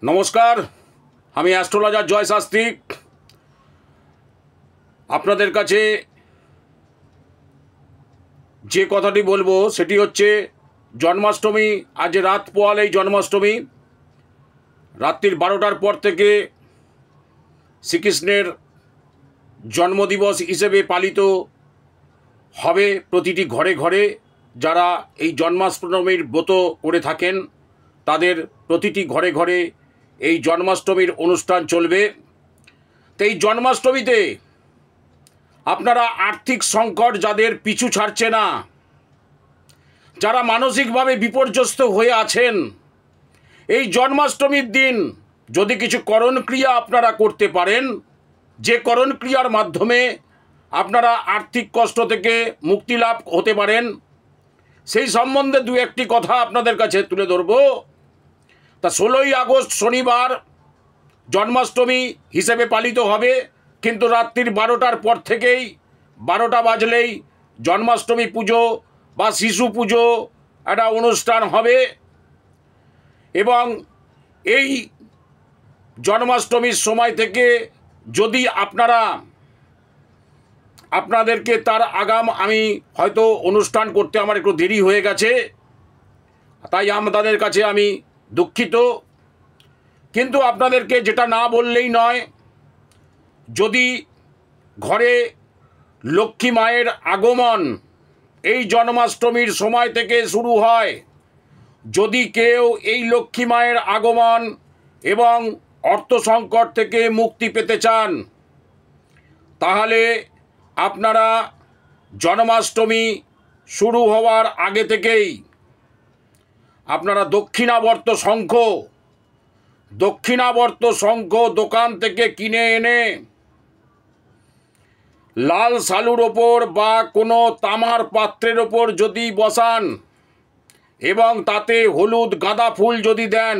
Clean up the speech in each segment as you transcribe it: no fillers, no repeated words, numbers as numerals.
নমস্কার, আমি অ্যাস্ট্রোলজার জয় শাস্ত্রী। আপনাদের কাছে যে কথাটি বলবো সেটি হচ্ছে জন্মাষ্টমী। আজ রাত পোয়ালেই জন্মাষ্টমী। রাত্রির 12টার পর থেকে শ্রীকৃষ্ণের জন্মদিবস হিসেবে পালিত হবে প্রতিটি ঘরে ঘরে। যারা এই জন্মাষ্টমীর ব্রত করে থাকেন তাদের প্রতিটি ঘরে ঘরে এই জন্মাষ্টমীর অনুষ্ঠান চলবে। তো এই জন্মাষ্টমীতে আপনারা আর্থিক সংকট যাদের পিছু ছাড়ছে না, যারা মানসিকভাবে বিপর্যস্ত হয়ে আছেন, এই জন্মাষ্টমীর দিন যদি কিছু করণ ক্রিয়া আপনারা করতে পারেন, যে করণ ক্রিয়ার মাধ্যমে আপনারা আর্থিক কষ্ট থেকে মুক্তি লাভ হতে পারেন, সেই সম্বন্ধে দু একটি কথা আপনাদের কাছে তুলে ধরব। তা 16ই আগস্ট শনিবার জন্মাষ্টমী হিসেবে পালিত হবে, কিন্তু রাত্রির 12টার পর থেকেই 12টা বাজলেই জন্মাষ্টমী পুজো বা শিশু পুজো একটা অনুষ্ঠান হবে। এবং এই জন্মাষ্টমীর সময় থেকে যদি আপনাদেরকে তার আগাম আমি হয়তো অনুষ্ঠান করতে আমার একটু দেরি হয়ে গেছে, তাই আপনাদের কাছে আমি দুঃখিত। কিন্তু আপনাদেরকে যেটা না বললেই নয়, যদি ঘরে লক্ষ্মী মায়ের আগমন এই জন্মাষ্টমীর সময় থেকে শুরু হয়, যদি কেউ এই লক্ষ্মী মায়ের আগমন এবং অর্থ সংকট থেকে মুক্তি পেতে চান, তাহলে আপনারা জন্মাষ্টমী শুরু হওয়ার আগে থেকেই আপনারা দক্ষিণাবর্ত শঙ্খ দোকান থেকে কিনে এনে লাল সালুর ওপর বা কোনো তামার পাত্রের ওপর যদি বসান এবং তাতে হলুদ গাঁদা ফুল যদি দেন,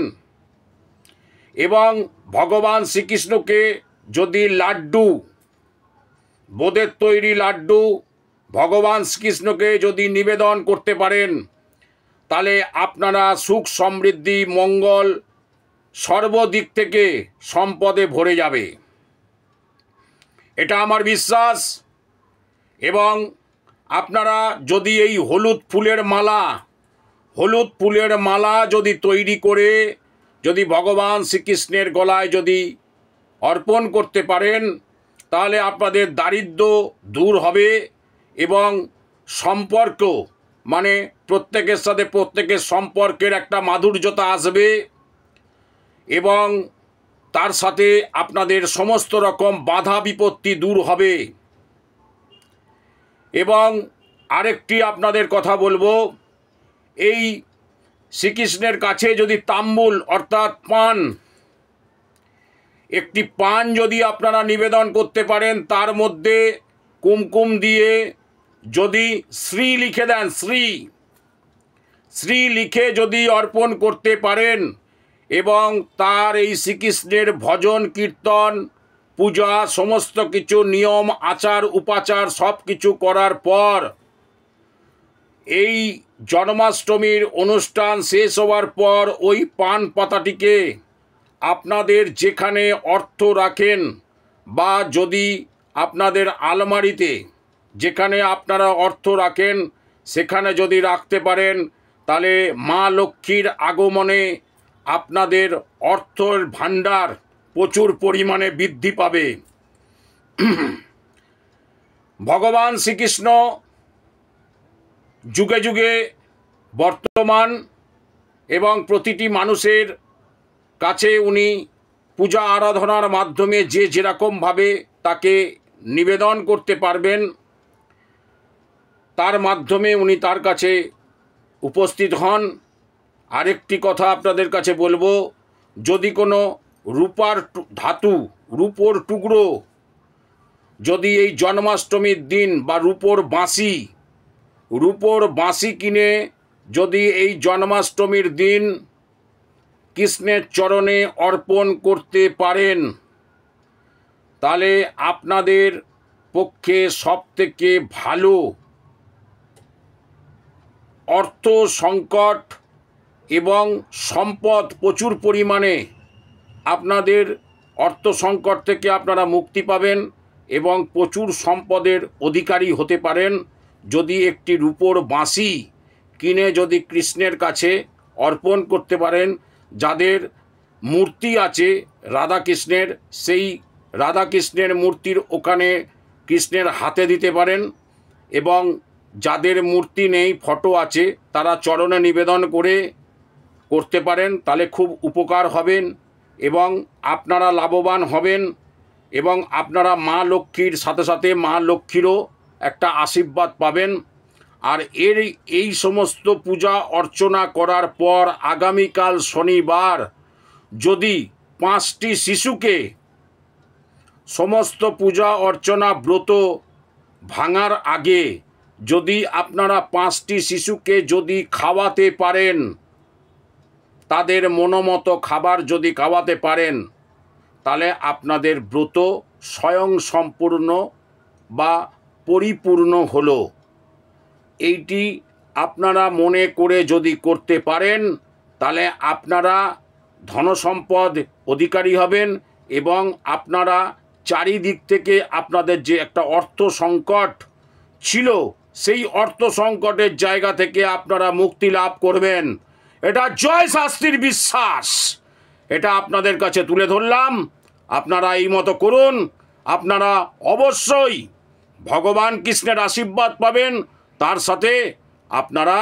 এবং ভগবান শ্রীকৃষ্ণকে যদি লাড্ডু, বোঁদের তৈরি লাড্ডু ভগবান শ্রীকৃষ্ণকে যদি নিবেদন করতে পারেন, তাহলে আপনারা সুখ সমৃদ্ধি মঙ্গল সর্বদিক থেকে সম্পদে ভরে যাবে, এটা আমার বিশ্বাস। এবং আপনারা যদি এই হলুদ ফুলের মালা যদি তৈরি করে যদি ভগবান শ্রীকৃষ্ণের গলায় যদি অর্পণ করতে পারেন, তাহলে আপনাদের দারিদ্র্য দূর হবে এবং সম্পর্ক, মানে প্রত্যেকের সাথে প্রত্যেকের সম্পর্কের একটা মাধুর্যতা আসবে, এবং তার সাথে আপনাদের সমস্ত রকম বাধা বিপত্তি দূর হবে। এবং আরেকটি আপনাদের কথা বলবো, এই শ্রীকৃষ্ণের কাছে যদি তাম্বুল অর্থাৎ একটি পান যদি আপনারা নিবেদন করতে পারেন, তার মধ্যে কুমকুম দিয়ে যদি শ্রী লিখে দেন, শ্রী লিখে যদি অর্পণ করতে পারেন, এবং তার এই শ্রীকৃষ্ণের ভজন কীর্তন পূজা সমস্ত কিছু নিয়ম আচার উপাচার সব কিছু করার পর এই জন্মাষ্টমীর অনুষ্ঠান শেষ হওয়ার পর ওই পান পাতাটিকে আপনাদের যেখানে অর্থ রাখেন, বা যদি আপনাদের আলমারিতে যেখানে আপনারা অর্থ রাখেন সেখানে যদি রাখতে পারেন, তাহলে মা লক্ষ্মীর আগমনে আপনাদের অর্থের ভাণ্ডার প্রচুর পরিমাণে বৃদ্ধি পাবে। ভগবান শ্রীকৃষ্ণ যুগে যুগে বর্তমান এবং প্রতিটি মানুষের কাছে উনি পূজা আরাধনার মাধ্যমে যে যেরকমভাবে তাকে নিবেদন করতে পারবেন, তার মাধ্যমে উনি তার কাছে উপস্থিত হন। আরেকটি কথা আপনাদের কাছে বলবো, যদি কোনো রূপোর টুকরো যদি এই জন্মাষ্টমীর দিন বা রূপোর বাঁশি কিনে যদি এই জন্মাষ্টমীর দিন কৃষ্ণের চরণে অর্পণ করতে পারেন, তাহলে আপনাদের পক্ষে সবথেকে ভালো অর্থ সংকট এবং সম্পদ প্রচুর পরিমাণে আপনাদের অর্থ সংকট থেকে আপনারা মুক্তি পাবেন এবং প্রচুর সম্পদের অধিকারী হতে পারেন যদি একটি রূপোর বাঁশি কিনে যদি কৃষ্ণের কাছে অর্পণ করতে পারেন। যাদের মূর্তি আছে রাধাকৃষ্ণের, সেই রাধাকৃষ্ণের মূর্তির ওখানে কৃষ্ণের হাতে দিতে পারেন, এবং যাদের মূর্তি নেই ফটো আছে তারা চরণে নিবেদন করতে পারেন, তাহলে খুব উপকার হবেন এবং আপনারা লাভবান হবেন এবং আপনারা মা লক্ষ্মীর সাথে সাথে মা লক্ষ্মীরও একটা আশীর্বাদ পাবেন। আর এই সমস্ত পূজা অর্চনা করার পর আগামীকাল শনিবার যদি 5টি শিশুকে সমস্ত পূজা অর্চনা ব্রত ভাঙার আগে যদি আপনারা 5টি শিশুকে যদি খাওয়াতে পারেন, তাদের মনোমতো খাবার যদি খাওয়াতে পারেন, তাহলে আপনাদের ব্রত স্বয়ং সম্পূর্ণ বা পরিপূর্ণ হলো। এইটি আপনারা মনে করে যদি করতে পারেন তাহলে আপনারা ধনসম্পদ অধিকারী হবেন এবং আপনারা চারিদিক থেকে আপনাদের যে একটা অর্থ সংকট ছিল সেই অর্থ সংকটের জায়গা থেকে আপনারা মুক্তি লাভ করবেন। এটা জয় শাস্ত্রীর বিশ্বাস, এটা আপনাদের কাছে তুলে ধরলাম। আপনারা এই মতো করুন, আপনারা অবশ্যই ভগবান কৃষ্ণের আশীর্বাদ পাবেন, তার সাথে আপনারা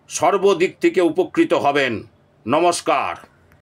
সর্বদিক থেকে উপকৃত হবেন। নমস্কার।